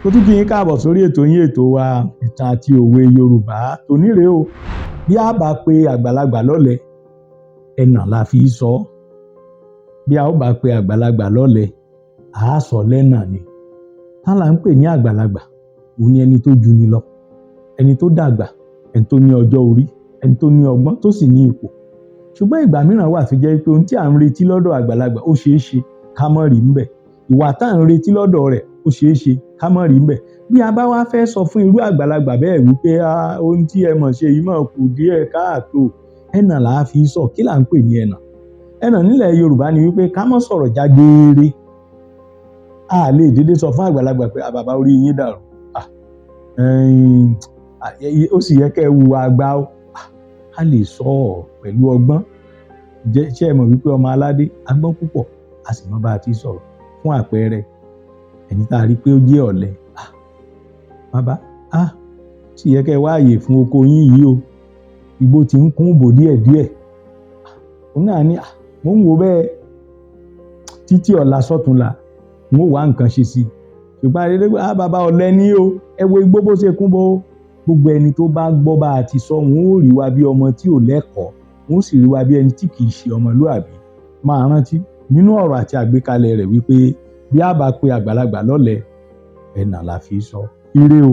Mo tún kí yín káàbọ̀ sórí ètò yín ètò wa ìtàn àti òwe Yorùbá tòní rèé o. Bí a bá pe àgbàlagbà lọ́lẹ, ẹnà la fi sọ. Bí a ó bá pe àgbàlagbà lọ́lẹ, a sọ lẹ́nà ni. Tá là ń pè ní àgbàlagbà? Òun ni ẹni tó jù ni lọ, ẹni tó dàgbà, ẹni tó ní ọjọ́ orí, ẹni tó ní ọgbọ́n tó sì ní ipò. Ṣùgbọ́n ìgbà mìíràn wà tó jẹ́ pé ohun tí à ń retí lọ́dọ̀ àgbàlagbà ó ṣeé ṣe ká má rí ńbẹ̀. Ìwà tá à ń retí lọ́dọ̀ rẹ̀ ó ṣeé ṣe ká má rí ńbẹ̀. Bí a bá wá fẹ́ sọ fún irú àgbàlagbà bẹ́ẹ̀ wípé ohun tí ẹ mọ̀ ṣe yìí mọ̀ kù díẹ̀ káàtó, ẹnà là á fi sọ. Kí là ń pè ní ẹnà? Ẹnà nílẹ̀ Yorùbá ni wípé ká má sọ̀rọ̀ jágeere. A lè dédé sọ fún àgbàlagbà pé bàbá orí yín dàrú. Ó sì yẹ kẹ́ ẹ hùwà àgbà o. A lè sọ pẹ̀lú ọgbọ́n. Ṣé ẹ mọ̀ wípé ọmọ aládé agbọ́n púpọ̀ a sì mọ̀ bá a ti sọ̀rọ̀. Fún àpẹẹrẹ, ẹni tá a rí pé ó jẹ́ ọ̀lẹ. Bàbá, sì yẹ kẹ́ ẹ wá àyè fún oko yín yìí o. Igbó ti ń kún bò díẹ̀díẹ̀. Òun náà ní mò ń wo bẹ́ẹ̀ títí ọ̀la sọ́túnla n ó wá nǹkan ṣe sí i. Ṣùgbọ́n àdédé pé bàbá ọ̀lẹ ní o, ẹ wo igbó bó ṣe kún bó. Gbogbo ẹni tó bá gbọ́ bá a ti sọ, wọn ó rí wa bí ọmọ tí ò lẹ́kọ̀ọ́, wọn ó sì rí wa bí ẹni tí kì í ṣe ọmọlúàbí. Máa rántí nínú ọ̀rọ̀ àti àgbékalẹ̀ rẹ̀ wípé bí a bá pe àgbàlagbà lọ́lẹ, ẹnà la fi sọ. Ire o.